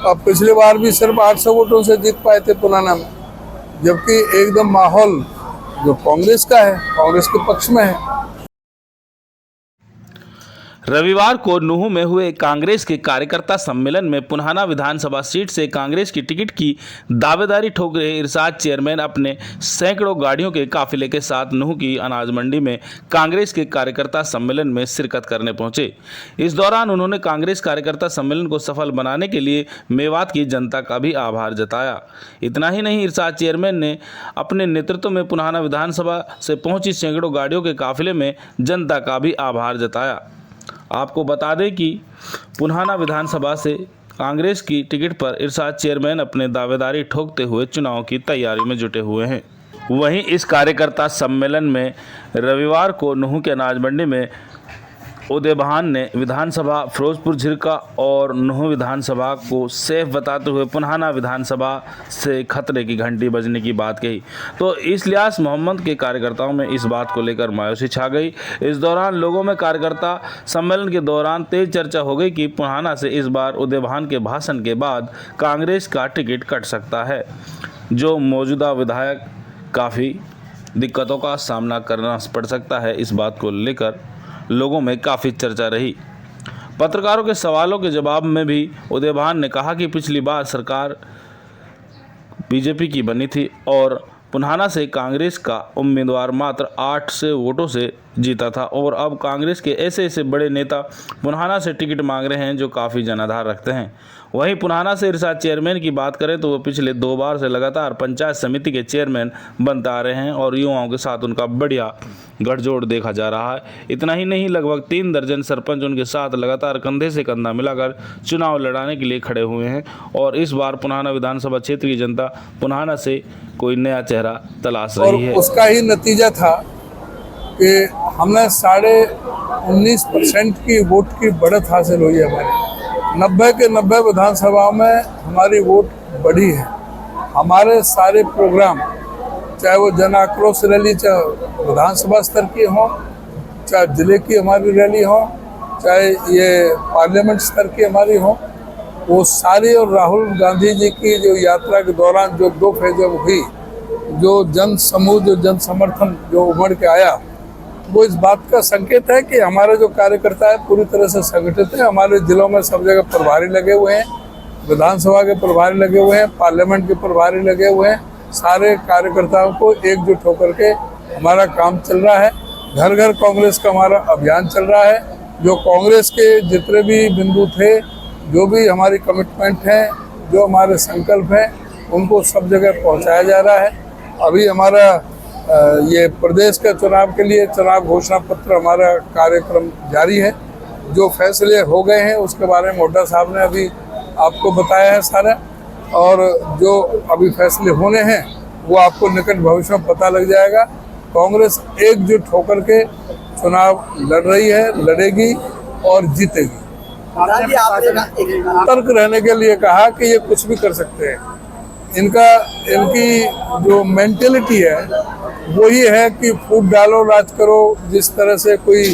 अब पिछली बार भी सिर्फ 800 वोटों से जीत पाए थे पुराना में, जबकि एकदम माहौल जो कांग्रेस का है, कांग्रेस के पक्ष में है। रविवार को नूंह में हुए कांग्रेस के कार्यकर्ता सम्मेलन में पुन्हाना विधानसभा सीट से कांग्रेस की टिकट की दावेदारी ठोक रहे इरशाद चेयरमैन अपने सैकड़ों गाड़ियों के काफिले के साथ नूंह की अनाज मंडी में कांग्रेस के कार्यकर्ता सम्मेलन में शिरकत करने पहुंचे। इस दौरान उन्होंने कांग्रेस कार्यकर्ता सम्मेलन को सफल बनाने के लिए मेवात की जनता का भी आभार जताया। इतना ही नहीं, इरशाद चेयरमैन ने अपने नेतृत्व में पुन्हाना विधानसभा से पहुंची सैकड़ों गाड़ियों के काफिले में जनता का भी आभार जताया। आपको बता दें कि पुन्हाना विधानसभा से कांग्रेस की टिकट पर इरशाद चेयरमैन अपने दावेदारी ठोकते हुए चुनाव की तैयारी में जुटे हुए हैं। वहीं इस कार्यकर्ता सम्मेलन में रविवार को नूंह के अनाज मंडी में उदयभान ने विधानसभा फिरोजपुर झिरका और नूंह विधानसभा को सेफ बताते हुए पुन्हाना विधानसभा से खतरे की घंटी बजने की बात कही, तो इलियास मोहम्मद के कार्यकर्ताओं में इस बात को लेकर मायूसी छा गई। इस दौरान लोगों में कार्यकर्ता सम्मेलन के दौरान तेज चर्चा हो गई कि पुन्हाना से इस बार उदयभान के भाषण के बाद कांग्रेस का टिकट कट सकता है, जो मौजूदा विधायक काफ़ी दिक्कतों का सामना करना पड़ सकता है। इस बात को लेकर लोगों में काफ़ी चर्चा रही। पत्रकारों के सवालों के जवाब में भी उदयभान ने कहा कि पिछली बार सरकार बीजेपी की बनी थी और पुन्हाना से कांग्रेस का उम्मीदवार मात्र 800 वोटों से जीता था और अब कांग्रेस के ऐसे बड़े नेता पुन्हाना से टिकट मांग रहे हैं जो काफ़ी जनाधार रखते हैं। वहीं पुन्हाना से इरशाद चेयरमैन की बात करें तो वो पिछले 2 बार से लगातार पंचायत समिति के चेयरमैन बनते आ रहे हैं और युवाओं के साथ उनका बढ़िया गठजोड़ देखा जा रहा है। इतना ही नहीं, लगभग 3 दर्जन सरपंच उनके साथ लगातार कंधे से कंधा मिलाकर चुनाव लड़ाने के लिए खड़े हुए हैं और इस बार पुन्हाना विधानसभा क्षेत्र की जनता पुन्हाना से कोई नया चेहरा तलाश रही है। उसका ही नतीजा था कि हमने 19.5% की वोट की बढ़त हासिल हुई है। हमारी 90 के 90 विधानसभाओं में हमारी वोट बढ़ी है। हमारे सारे प्रोग्राम, चाहे वो जन आक्रोश रैली, चाहे विधानसभा स्तर की हो, चाहे जिले की हमारी रैली हो, चाहे ये पार्लियामेंट स्तर की हमारी हो, वो सारी, और राहुल गांधी जी की जो यात्रा के दौरान जो 2 फेजों में हुई, जो जन समूह, जो जन समर्थन जो उमड़ के आया, वो इस बात का संकेत है कि हमारे जो कार्यकर्ता है पूरी तरह से संगठित है। हमारे जिलों में सब जगह प्रभारी लगे हुए हैं, विधानसभा के प्रभारी लगे हुए हैं, पार्लियामेंट के प्रभारी लगे हुए हैं। सारे कार्यकर्ताओं को एकजुट होकर के हमारा काम चल रहा है। घर घर कांग्रेस का हमारा अभियान चल रहा है। जो कांग्रेस के जितने भी बिंदु थे, जो भी हमारी कमिटमेंट हैं, जो हमारे संकल्प हैं, उनको सब जगह पहुँचाया जा रहा है। अभी हमारा ये प्रदेश के चुनाव के लिए चुनाव घोषणा पत्र, हमारा कार्यक्रम जारी है। जो फैसले हो गए हैं उसके बारे में हुड्डा साहब ने अभी आपको बताया है सारा, और जो अभी फैसले होने हैं वो आपको निकट भविष्य में पता लग जाएगा। कांग्रेस एकजुट होकर के चुनाव लड़ रही है, लड़ेगी और जीतेगी। सतर्क रहने के लिए कहा कि ये कुछ भी कर सकते हैं। इनकी जो मेंटेलिटी है वो ही है कि फूट डालो राज करो। जिस तरह से कोई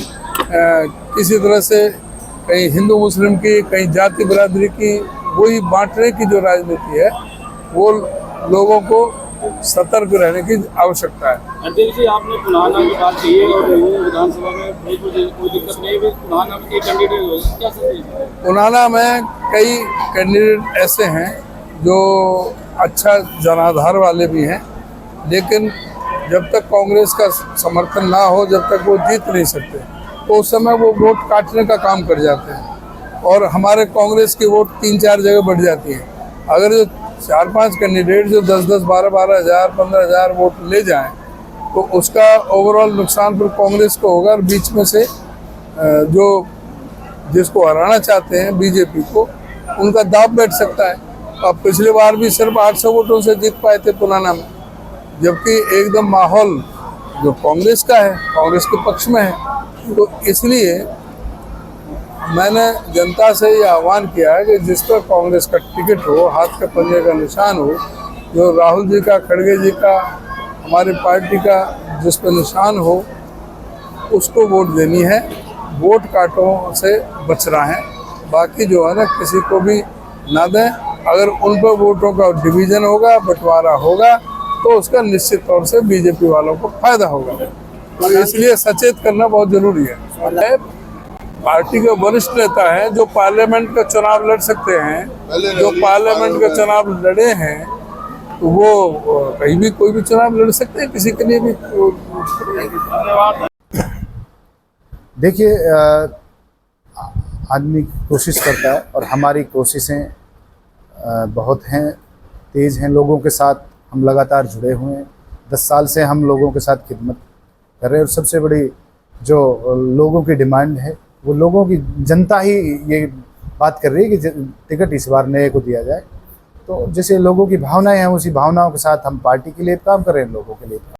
किसी तरह से कहीं हिंदू मुस्लिम की, कहीं जाति बिरादरी की, वही बांटने की जो राजनीति है, वो लोगों को सतर्क रहने की आवश्यकता है। अध्यक्ष जी, आपने पुन्हाना की बात की है और विधानसभा में कोई दिक्कत नहीं है। पुन्हाना में कई कैंडिडेट हो, क्या समझे? पुन्हाना में कई कैंडिडेट ऐसे हैं जो अच्छा जनाधार वाले भी हैं, लेकिन जब तक कांग्रेस का समर्थन ना हो, जब तक वो जीत नहीं सकते, तो उस समय वो वोट काटने का काम कर जाते हैं और हमारे कांग्रेस की वोट 3-4 जगह बढ़ जाती है। अगर जो 4-5 कैंडिडेट जो 10-10, 12-12 हज़ार, 15 हज़ार वोट ले जाएं, तो उसका ओवरऑल नुकसान फिर कांग्रेस को होगा और बीच में से जो जिसको हराना चाहते हैं बीजेपी को, उनका दाव बैठ सकता है। अब पिछली बार भी सिर्फ 800 वोटों से जीत पाए थे पुन्हाना में, जबकि एकदम माहौल जो कांग्रेस का है, कांग्रेस के पक्ष में है। तो इसलिए मैंने जनता से ये आह्वान किया है कि जिस पर कांग्रेस का टिकट हो, हाथ के पंजे का निशान हो, जो राहुल जी का, खड़गे जी का, हमारी पार्टी का जिस पर निशान हो, उसको वोट देनी है। वोट काटों से बचना है। बाकी जो है ना, किसी को भी ना दें। अगर उन पर वोटों का डिवीजन होगा, बंटवारा होगा, तो उसका निश्चित तौर से बीजेपी वालों को फायदा होगा। तो इसलिए सचेत करना बहुत जरूरी है। पार्टी के वरिष्ठ नेता हैं जो पार्लियामेंट का चुनाव लड़ सकते हैं, जो पार्लियामेंट का चुनाव लड़े हैं, तो वो कहीं भी कोई भी चुनाव लड़ सकते हैं, किसी के लिए भी। देखिए, आदमी कोशिश करता है और हमारी कोशिशें बहुत हैं, तेज़ हैं। लोगों के साथ हम लगातार जुड़े हुए हैं। 10 साल से हम लोगों के साथ खिदमत कर रहे हैं और सबसे बड़ी जो लोगों की डिमांड है वो लोगों की जनता ही ये बात कर रही है कि टिकट इस बार नए को दिया जाए। तो जैसे लोगों की भावनाएं हैं, उसी भावनाओं के साथ हम पार्टी के लिए काम कर रहे हैं, लोगों के लिए।